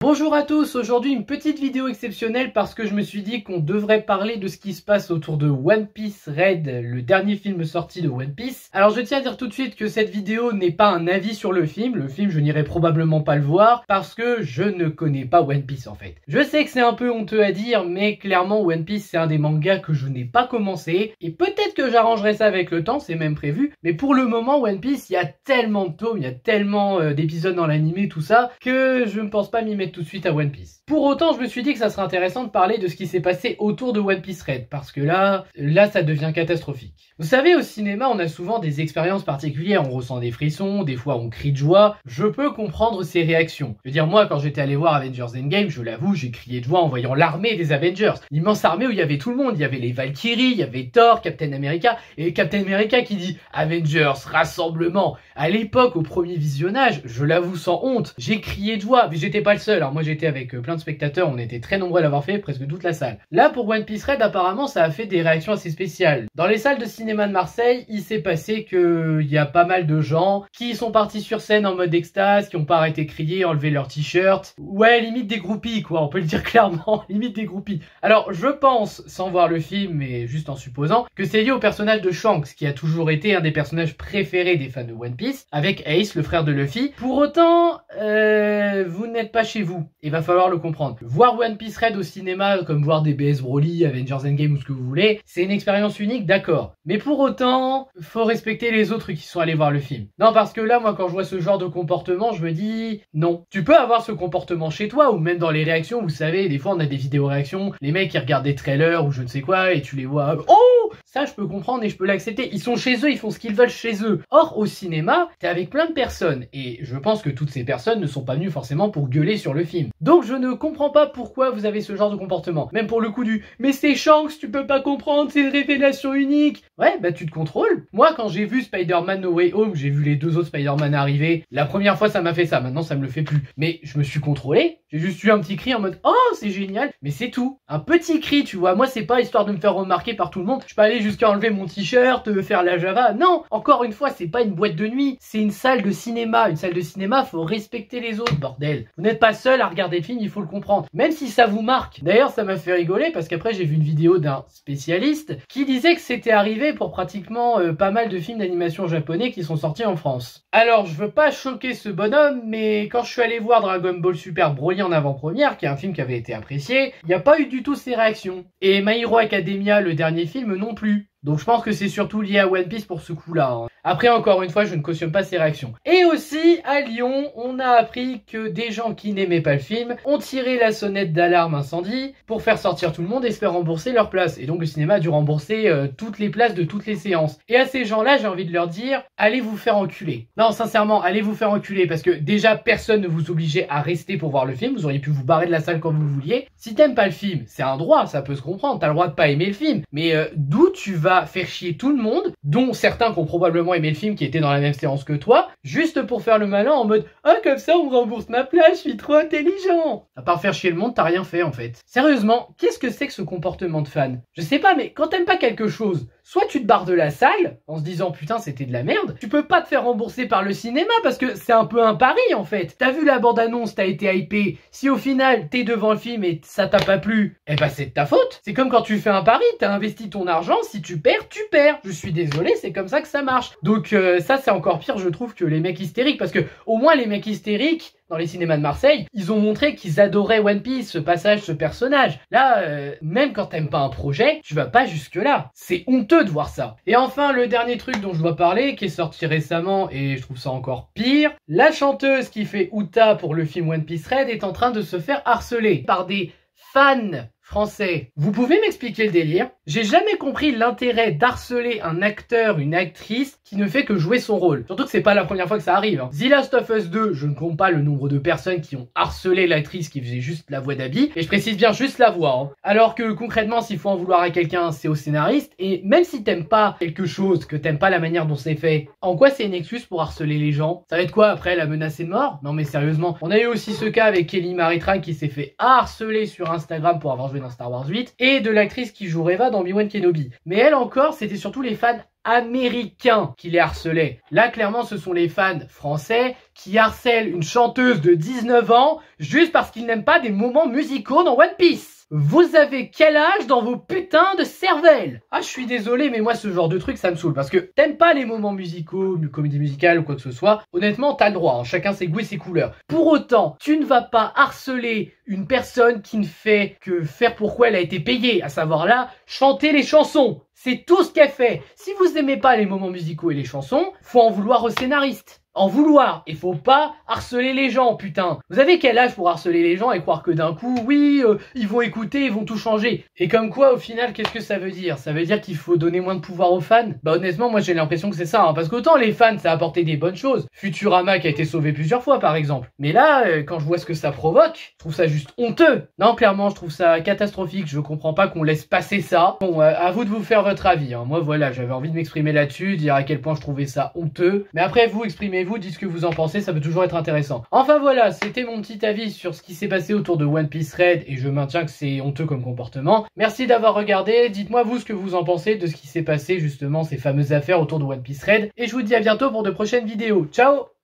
Bonjour à tous, aujourd'hui une petite vidéo exceptionnelle parce que je me suis dit qu'on devrait parler de ce qui se passe autour de One Piece Red, le dernier film sorti de One Piece. Alors je tiens à dire tout de suite que cette vidéo n'est pas un avis sur le film je n'irai probablement pas le voir parce que je ne connais pas One Piece en fait. Je sais que c'est un peu honteux à dire mais clairement One Piece c'est un des mangas que je n'ai pas commencé et peut-être que j'arrangerai ça avec le temps, c'est même prévu, mais pour le moment One Piece il y a tellement de tomes, il y a tellement d'épisodes dans l'animé tout ça que je ne pense pas m'y mettre tout de suite à One Piece. Pour autant, je me suis dit que ça serait intéressant de parler de ce qui s'est passé autour de One Piece Red, parce que là, ça devient catastrophique. Vous savez, au cinéma, on a souvent des expériences particulières, on ressent des frissons, des fois on crie de joie. Je peux comprendre ces réactions. Je veux dire, moi, quand j'étais allé voir Avengers Endgame, je l'avoue, j'ai crié de joie en voyant l'armée des Avengers. L'immense armée où il y avait tout le monde, il y avait les Valkyries, il y avait Thor, Captain America, et Captain America qui dit « Avengers, rassemblement !» À l'époque, au premier visionnage, je l'avoue sans honte, j'ai crié de joie, mais j'étais pas le seul, hein. Moi j'étais avec plein de spectateurs, on était très nombreux à l'avoir fait, presque toute la salle. Là, pour One Piece Red, apparemment, ça a fait des réactions assez spéciales. Dans les salles de cinéma de Marseille, il s'est passé que il y a pas mal de gens qui sont partis sur scène en mode extase, qui ont pas arrêté de crier, enlever leur t-shirt. Ouais, limite des groupies, quoi, on peut le dire clairement, limite des groupies. Alors, je pense, sans voir le film, mais juste en supposant, que c'est lié au personnage de Shanks, qui a toujours été un des personnages préférés des fans de One Piece, avec Ace, le frère de Luffy. Pour autant, vous n'êtes pas chez vous. Il va falloir le comprendre. Voir One Piece Red au cinéma, comme voir des BS Broly, Avengers Endgame ou ce que vous voulez, c'est une expérience unique, d'accord. Mais pour autant, faut respecter les autres qui sont allés voir le film. Non, parce que là, moi, quand je vois ce genre de comportement, je me dis, non. Tu peux avoir ce comportement chez toi, ou même dans les réactions, vous savez, des fois, on a des vidéos réactions, les mecs, qui regardent des trailers ou je ne sais quoi, et tu les vois, oh! Ça, je peux comprendre et je peux l'accepter. Ils sont chez eux, ils font ce qu'ils veulent chez eux. Or, au cinéma, t'es avec plein de personnes. Et je pense que toutes ces personnes ne sont pas venues forcément pour gueuler sur le film. Donc, je ne comprends pas pourquoi vous avez ce genre de comportement. Même pour le coup du « Mais c'est Shanks, tu peux pas comprendre, c'est une révélation unique !» Ouais, bah tu te contrôles. Moi, quand j'ai vu Spider-Man No Way Home, j'ai vu les deux autres Spider-Man arriver. La première fois, ça m'a fait ça. Maintenant, ça me le fait plus. Mais je me suis contrôlé. J'ai juste eu un petit cri en mode « Oh, c'est génial !» Mais c'est tout. Un petit cri, tu vois. Moi, c'est pas histoire de me faire remarquer par tout le monde. Je peux aller jusqu'à enlever mon t-shirt, faire la Java. Non, encore une fois, c'est pas une boîte de nuit. C'est une salle de cinéma. Une salle de cinéma, faut respecter les autres, bordel. Vous n'êtes pas seul à regarder le film, il faut le comprendre. Même si ça vous marque. D'ailleurs, ça m'a fait rigoler parce qu'après, j'ai vu une vidéo d'un spécialiste qui disait que c'était arrivé pour pratiquement pas mal de films d'animation japonais qui sont sortis en France. Alors, je veux pas choquer ce bonhomme, mais quand je suis allé voir Dragon Ball Super Broly en avant-première, qui est un film qui avait été apprécié, il n'y a pas eu du tout ces réactions. Et My Hero Academia, le dernier film, non plus. Donc je pense que c'est surtout lié à One Piece pour ce coup-là, hein. Après, encore une fois, je ne cautionne pas ces réactions. Et aussi, à Lyon, on a appris que des gens qui n'aimaient pas le film ont tiré la sonnette d'alarme incendie pour faire sortir tout le monde et se faire rembourser leur place. Et donc le cinéma a dû rembourser toutes les places de toutes les séances. Et à ces gens-là, j'ai envie de leur dire, allez vous faire enculer. Non, sincèrement, allez vous faire enculer parce que déjà, personne ne vous obligeait à rester pour voir le film. Vous auriez pu vous barrer de la salle quand vous le vouliez. Si t'aimes pas le film, c'est un droit, ça peut se comprendre. T'as le droit de pas aimer le film. Mais d'où tu vas faire chier tout le monde, dont certains qui ont probablement aimé le film qui était dans la même séance que toi, juste pour faire le malin en mode « Ah, comme ça, on me rembourse ma place, je suis trop intelligent !» À part faire chier le monde, t'as rien fait en fait. Sérieusement, qu'est-ce que c'est que ce comportement de fan? Je sais pas, mais quand t'aimes pas quelque chose, soit tu te barres de la salle en se disant putain c'était de la merde, tu peux pas te faire rembourser par le cinéma parce que c'est un peu un pari en fait. T'as vu la bande-annonce, t'as été hypé, si au final t'es devant le film et ça t'a pas plu, eh ben c'est de ta faute. C'est comme quand tu fais un pari, t'as investi ton argent, si tu perds, tu perds. Je suis désolé, c'est comme ça que ça marche. Donc ça c'est encore pire je trouve que les mecs hystériques parce que au moins les mecs hystériques dans les cinémas de Marseille, ils ont montré qu'ils adoraient One Piece, ce passage, ce personnage. Là, même quand t'aimes pas un projet, tu vas pas jusque là. C'est honteux de voir ça. Et enfin, le dernier truc dont je dois parler, qui est sorti récemment, et je trouve ça encore pire, la chanteuse qui fait Uta pour le film One Piece Red est en train de se faire harceler par des fans français. Vous pouvez m'expliquer le délire? J'ai jamais compris l'intérêt d'harceler un acteur, une actrice qui ne fait que jouer son rôle. Surtout que c'est pas la première fois que ça arrive, hein. The Last of Us 2, je ne compte pas le nombre de personnes qui ont harcelé l'actrice qui faisait juste la voix d'Abby. Et je précise bien juste la voix, hein. Alors que concrètement, s'il faut en vouloir à quelqu'un, c'est au scénariste. Et même si t'aimes pas quelque chose, que t'aimes pas la manière dont c'est fait, en quoi c'est une excuse pour harceler les gens? Ça va être quoi après, la menacer de mort? Non mais sérieusement. On a eu aussi ce cas avec Kelly Maritran qui s'est fait harceler sur Instagram pour avoir joué dans Star Wars 8 et de l'actrice qui joue Reva dans Obi-Wan Kenobi. Mais elle encore, c'était surtout les fans américains qui les harcelaient. Là, clairement, ce sont les fans français qui harcèlent une chanteuse de 19 ans juste parce qu'ils n'aiment pas des moments musicaux dans One Piece. Vous avez quel âge dans vos putains de cervelles? Ah, je suis désolé, mais moi, ce genre de truc, ça me saoule. Parce que t'aimes pas les moments musicaux, comédie musicale ou quoi que ce soit. Honnêtement, t'as le droit. Hein, chacun ses goûts et ses couleurs. Pour autant, tu ne vas pas harceler une personne qui ne fait que faire pourquoi elle a été payée. À savoir là, chanter les chansons. C'est tout ce qu'elle fait. Si vous aimez pas les moments musicaux et les chansons, faut en vouloir au scénariste. En vouloir. Il faut pas harceler les gens, putain. Vous avez quel âge pour harceler les gens et croire que d'un coup, oui, ils vont écouter, ils vont tout changer. Et comme quoi, au final, qu'est-ce que ça veut dire? Ça veut dire qu'il faut donner moins de pouvoir aux fans? Bah honnêtement, moi j'ai l'impression que c'est ça. Hein, parce qu'autant les fans, ça a apporté des bonnes choses. Futurama qui a été sauvé plusieurs fois, par exemple. Mais là, quand je vois ce que ça provoque, je trouve ça juste honteux. Non, clairement, je trouve ça catastrophique. Je comprends pas qu'on laisse passer ça. Bon, à vous de vous faire votre avis. Hein. Moi, voilà, j'avais envie de m'exprimer là-dessus, dire à quel point je trouvais ça honteux. Mais après, vous exprimez vous, dites ce que vous en pensez, ça peut toujours être intéressant. Enfin voilà, c'était mon petit avis sur ce qui s'est passé autour de One Piece Red et je maintiens que c'est honteux comme comportement. Merci d'avoir regardé, dites-moi vous ce que vous en pensez de ce qui s'est passé justement, ces fameuses affaires autour de One Piece Red et je vous dis à bientôt pour de prochaines vidéos. Ciao!